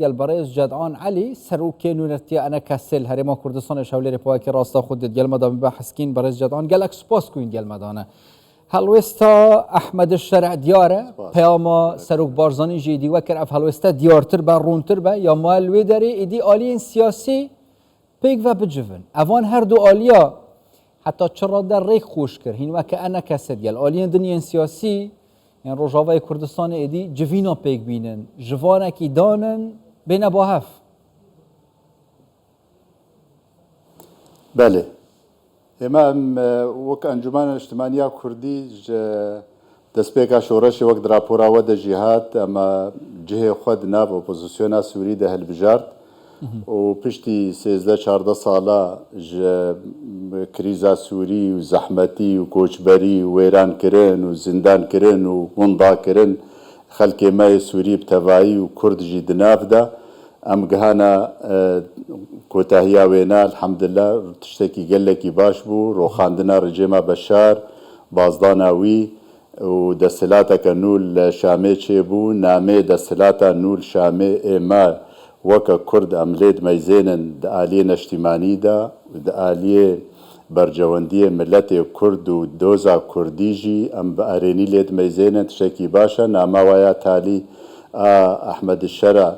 البرز جدعان علي سروك نونرتي أنا كسل هرما كردستان شولي رپاك راستا خود ديال مدام بحسكين برز جدعان قالك سپاس كوين ديال مدانه هلوستا أحمد الشرع دياره پیاما سروك بارزاني جيدي وكر اف هلوستا ديارتر با رونتر با يا مالوي داري ادي آلين سياسي بيك و بجفن اوان هر دو آليا حتى چرا در ريك خوش كر هين وكا أنا كسل ديال آلين دنيا سياسي يعني روجاوای کردستان ادی جوینا پیک بینن جوانه کی دانن بین باهف بله اما وک انجمن اجتماعی کردی دسپیکا شورش وک دراپورا و د جهاد اما جهه خود ناو اپوزیسیونا سوری ده هلبجارت و پشتی 13-14 ساله کریزا سوری و زحمتی و کوچبری و ویران کرن و زندان کرن و منضا کرن خلک ما سوری بتوایی و کرد جی دناف ده ام گهانا کوتاهیا وینا الحمدلله تشتکی گلکی باش بو رو خاندنا رجیما بشار بازداناوی و دستلاتا کنول شامه چه بو نامه دستلاتا نول شامه ایما وکا کرد املید میزینن د آلیه اجتماعی دا د آلیه برجواندی ملت کرد و دوزا کردی جی ام با ارینی لید میزینن تشکی باشا ناما ویا تالی احمد الشرع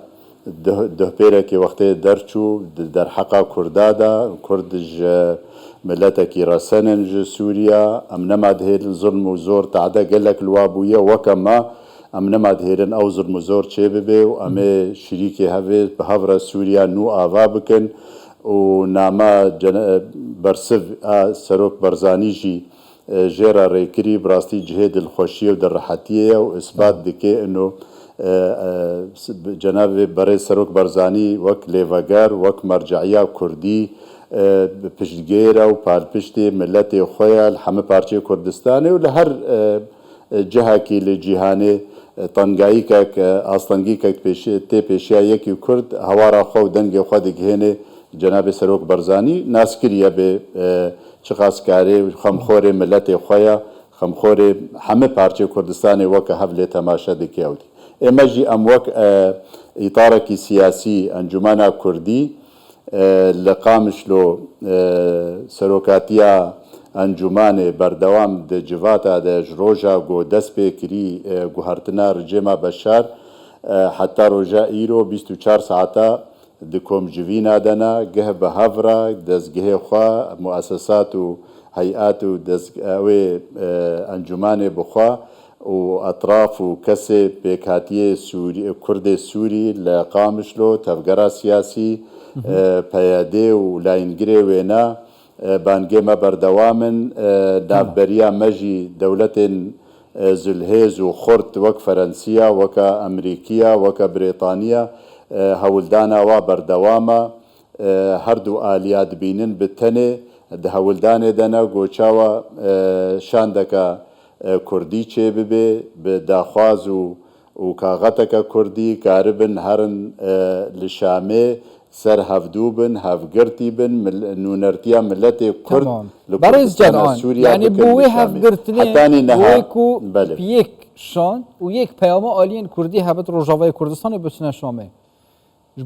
ده پیره که وقتی درچو در حقا کردادا کرد ملت کی راسنن ج سوریا ام نماد هیل ظلم و زور تعدا گلک الوابویه وکا ما ام نماد هیرن او ظلم و زور چه ببه و ام شریک هفه بهاور سوریا نو آوا بکن و ناما برسف سروک برزانی جی جیرا ریکری براستی جهد الخوشی و در راحتیه و اثبات دکه انو جناب برای سروک برزانی وک لیوگر وک مرجعیه کردی پشتگیره و پارپشتی ملت خویل همه پارچه کردستانه و لهر جهه که لجیهانه تنگایی که آستانگی که تی پیشیا یکی کرد هوارا خو دنگ خو دگهنه جناب سروک برزانی ناسکریه به چخاسکاری خمخور ملت خویا خمخور همه پارچه کردستانه وک حفله تماشا دکیودی امجی ام وک اطارکی سیاسی انجمن کردی لقامش لو سروکاتیا انجمن بردوام د جواتا د جروجا گو دست پیکری گو هرتنا رجیما بشار حتی روجا ایرو 24 ساعتا د کوم جوینا دنا گه به هفرا دزگه خوا مؤسسات و هیئات و دزگه انجمن بخوا و اطراف و کسی پیکاتی سوری کرد سوری لقامشلو تفگرا سیاسی پیاده و لاینگری وینا بانگه ما بردوامن نافبریا مجی دولت زلهیز و خورد وک فرانسیا وک امریکیا وک بریطانیا هولدانا و بردواما هر دو آلیات بینن بتنه ده هولدان دنا گوچاوا شاندکا کردی چه ببه به داخواز و کاغتکا کردی کاربن هرن لشامه سر هفدوبن هفگرتی بن نونرتیا ملت کرد برز جدعان یعنی بوی هفگرتنی بویکو پیک شان و یک پیام آلین کردی هبت روجاوای کردستان بسنه شامه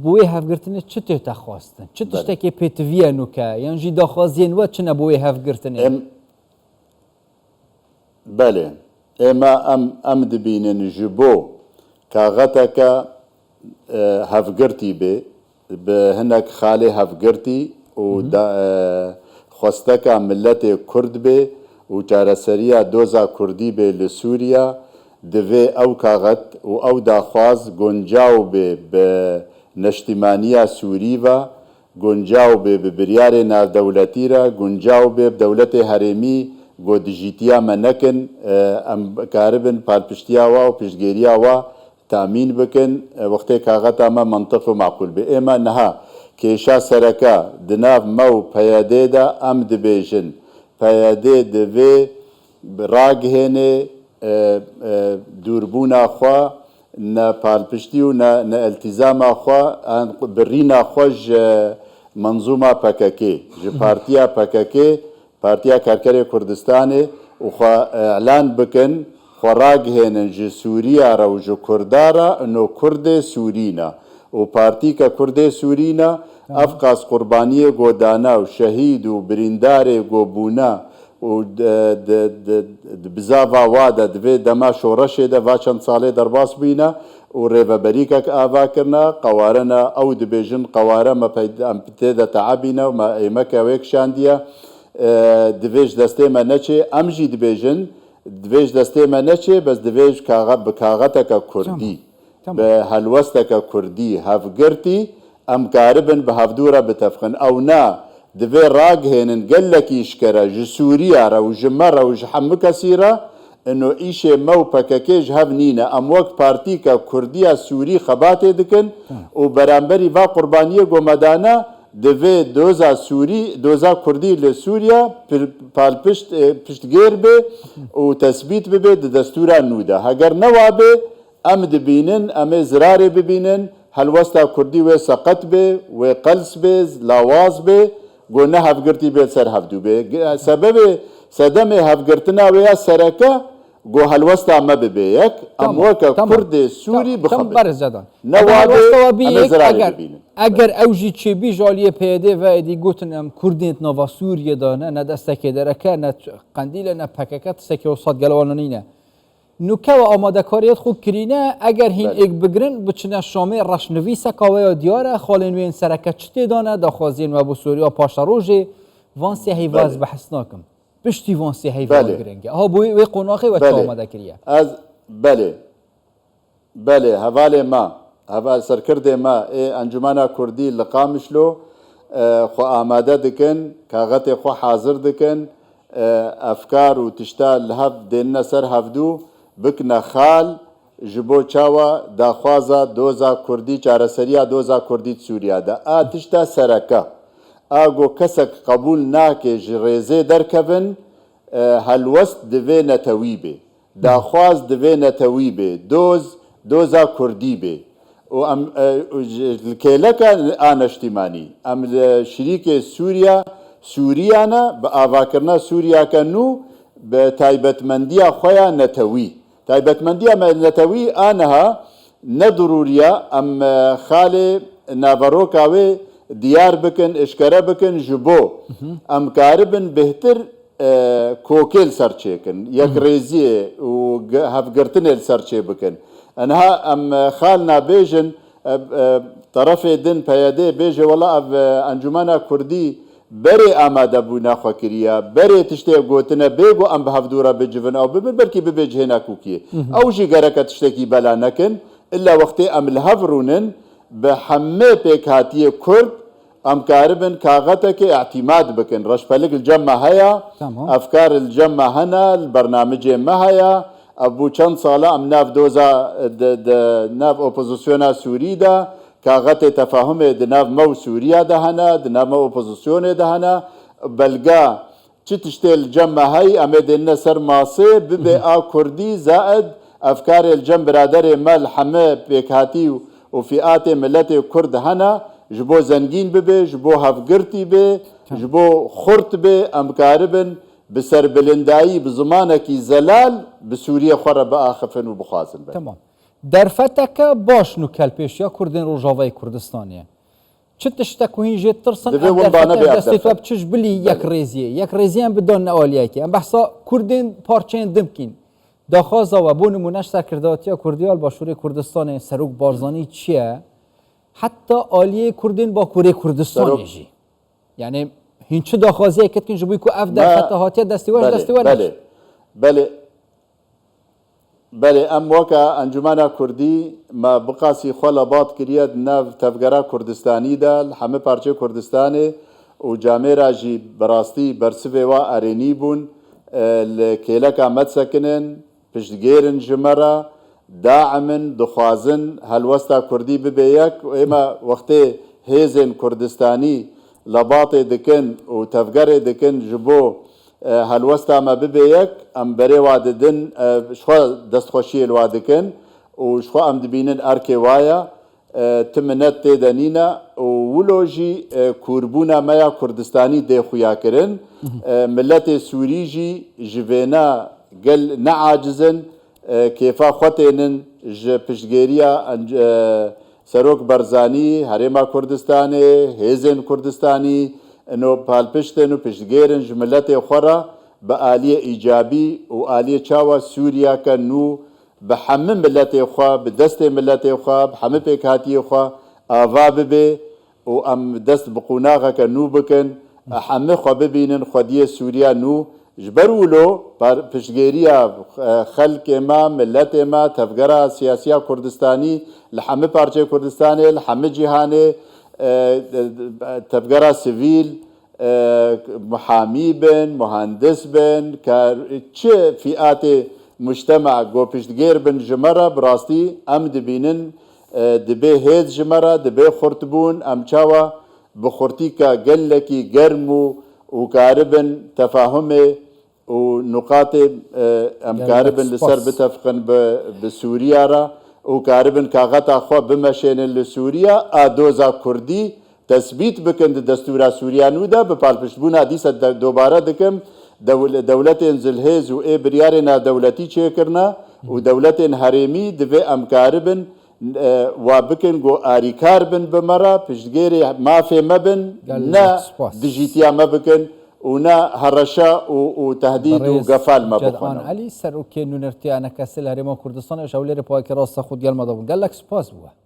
بوی هفگرتنی چه تخواستن چه تشتکی پیتویه نوکه یعنی جی داخوازین و چه نبوی هفگرتنی بله اما ام دبینن جبو کاغتک هفگرتی به هناك خاله هفگرتی و خواستک ملت کرد به و چارسریا دوزا کردی به لسوریا دوی او کاغت و او داخواز گنجاو به نشتیمانیا سوری و گنجاو به بریار ناو دولتی را گنجاو به دولت حریمی گو دیجیتیا منکن ام کاربن پالپشتیا و پشتگیریا و تامین بکن وقتی کاغت اما منطق و معقول به اما نها کیشا سرکا دناف مو پیاده دا ام دبیجن پیاده دوی راگ هنه دوربونا خوا نه پالپشتی و نه التزام خوا برینا خوش منظومه پککی جو پارتیا پککی پارتیا کارکر کردستانه و خوا اعلان بکن خوراق هنن جه سوریا را و جه کردارا انو کرد سورینا و پارتیکە کوردێ سوورینە ئەف قاس قوربانیە گۆدانا و شەهید و بریندارێ گۆبوونا و بزاڤا وادە دەبێت دەما شۆڕەشێدە وا چەند ساڵێ دەرباس بووینە و ڕێڤەبەریکەک ئاواکردنا قەوارەنە ئەو دەبێژن قەوارە ئەم تێدە تەعابینە و ئێمەکەوەیەک شاندیە دەبێژ دەستێمە نەچێ ئەمژی دەبێژن دەبێژ دەستێمە نەچێ بەس دەبێژ بە کاغەتەکە کوردی بە هەلوەستەکە کوردی هەفگرتی ئەم کاربن بە هەفدوورە بتەفخن ئەو نا دەبێ ڕاگهێنن گەلێکی شکەرە ژ سووریارە و ژ مەڕە و ژ هەموو کەسیرە ئەنۆ ئیشێ مە و پەکەکێژ هەف نینە ئەم وەک پارتیکە کوردیە سووری خەباتێ دکن و بەرامبەری وا قوربانیە گۆمەدانە دەبێت دۆزا سووری دۆزا کوردی لە سووریا پالپشت پشتگێر بێ و تەسبیت ببێت دەستورە نوودە هەگەر نەوا بێ ئەم دبینن ئەمێ زرارێ ببینن هەلوەستا کوردی وێ سەقەت بێ وێ قەلس بێ لاواز بێ گۆنە هەفگرتی بێت سەر هەفتوو بێ سەبەبێ سەدەمێ هەفگرتنا وەیە سەرەکە گۆ هەلوەستا مە ببێ یەک ئەم وەکە کوردێ سووری بخەبێت ئەگەر ئەوژی چێبی ژالیە پێدێ و ئەدی گوتن ئەم کوردێت نۆڤا سووریەدانە نە دەستەکێ دەرەکە نە قەندیلە نە پەکەکە تسێکی و سەد گەلەوانەنینە نوکەوە ئامادەکاریت خوب کرینە ئەگەر هین ئێک بگرن بچنە شامێ ڕەشنویسەکەوەیە دیارە خاڵێن وێن سەرەکە چ تێدانە داخوازیێن وە بۆ سووریا پاشە ڕۆژێ وانسێ هەیواز بەحس ناکەم پشتی وانسێ هەیڤال گرنگە ها بۆ وێ قۆناغی وە ئامادەکریە ئەز بەلێ هەڤالێ ما هەڤال سەرکردێ ما ئەنجومانە کوردی لە قامشلۆ خۆ ئامادە دکن کاغەتێ خۆ حازر دکن ئەفکار و تشتا لە هەف دێنە سەر هەفتوو بکنە خال ji bo çawa daxwaza doza Kurdî çareseriya doza Kurdî Sûriya de a tişta sereka a got kesek qebûl nake ji rêzê derkevin helwest divê netewî bê daxwaz divê netewî bê doza Kurdî bê û em li kêleka a neştîmanî em li şîrîkê Sûriyane bi avakirina Sûriyake nû bi taybetmendiya xwe ya netewî تایبەتمەندیە مەلەتەوی ئانەها نەدروریە ئەم خاڵێ ناڤەڕۆکاوێ دیار بکن ئشکەرە بکن ji بۆ ئەم کاربن بهتر کۆکێل سەرچێکن یەک ڕێزیێ و هەفگرتنێ سەرچێ بکن ئەنها ئەم خاڵ نابێژن طرفێ دن پەیەدێ بێژێ وەڵا ئەنجومەنە کوردی berê amade bûna xwe kiriye berê tiştê gotinê bêgo em bi hevdûra bicivin ew bibin belkî bibe cihêna kûkiyê ew jî gereke tiştekî bela nekin illa wextê em li hev rûnin bi hemê pêkhatiyê Kurd em karibin kaxetekê etimad bikin reşpelik li cem me heya efkar li cem me hene li bernamicê me heya ev bû çend sala em nav doza nav opozisyona Sûrî de کاغەتێ تەفاهمێ دناو مە و سووریا دەهەنا دنامە ئۆپۆزیسیۆنێ دەهەنا بەلگا چ تشتێ جەممە هەی ئەمێ دێنە سەر ماسێ ببێ ئا کوردی زائد ئەفکارێ جەم برادەرێ مەل هەمە پێکهاتی و فیئاتێ ملەتێ کورد هەنا ji بۆ زەنگین ببێ ji بۆ هەفگرتی بێ ji بۆ خورت بێ ئەم کاربن bi serbilindayî bi zimanekî zelal bi Sûriye xwe re biaxifin û bixwazin be دەرفەتەکە باش و کەلپێشیا کوردên Rojavayê Kurdistanê çi tiştek ku hîn jê tirsin destê xwe bi çiş bilî yek rêziyê yek rêziyan bidon ne aliyekê em behsa Kurdên parçeyên din bikîn daxwaza we bû nimûneş serkirdatiya Kurdiyal Başûrê Kurdistanê Serok Barzanî çi ye heta aliyê Kurdên Bakurê Kurdistanê jî yani hîn çi daxwaziyek ketkin ji bo ku ev derfete hatiye destê we بله ام وکا انجمنا کردی ما بقاسی خلا باد کریه ناو تفگرا کردستانی دا همه پارچه کردستانه و جامعه راجی براستی برسوه و ارینی بون لکیلک آمد سکنن پشتگیرن جمره داعمن دخوازن هلوستا کردی ببیک و اما وقتی هیزن کردستانی لباط دکن و تفگر دکن جبو هەلوەستا me bibe yek em berê wa didin xwe destxweşiyê li wa dikin û xwe em dibînin erkê waya ti minet tê de nîne û wilo jî kûrbûna me ya Kurdistanî dê xuya kirin milletê Sûrî jî ji vêne gel neacizin kêfa xwe tênin ji piştgêriya سەرۆک بەرزانی هەرێما کوردستانê hêzên Kurdistanî ino palpiştin û piştgêrin ji milletê xwe re bi aliyê îcabî û aliyê çawa Sûriya ke nû bi hemû milletê xwe bi destê milletê xwe bi hemû pêkhatiyê xwe ava bibe û em dest bi qûnaxeke nû bikin hemû xwe bibînin xwediyê Sûriya nû ji ber wilo piştgêriya xelkê me milletê me tevgera siyasiya Kurdistanî li hemû parçeyê Kurdistanê li hemû cîhanê tevgera sivîl muhamî bin muhandis bin çi fîatê mujtema got piştgêr bin ji me re bi rastî em dibînin dibe hêz ji me re dibe xurtbûn em çawa bi xurtîka gelekî germ û karibin tefahumê û nuqatê em karibin li ser bitefqin bi Sûriya re û karibin kaxeta xwe bimeşênin li Sûriya a doza Kurdî tespît bikin di destûra Sûriya nû de bi palpiştbûna dîsa dobare dikim dewletên zilhêz û ê biryarê navdewletî çêkirine û dewletên herêmî divê em karibin wa bikin got arîkar bin bi me re piştgêrê mafê me bin ne dijîtiya me bikin û ne hereşa û tehdîd û gefal me bixwin. علی سەرۆکێ نوێنەرتیانە کەسل هەرێما کوردستان شەولێری پاکی ڕاستە خود گەلمەدا بوون گەلک سپاس بووە.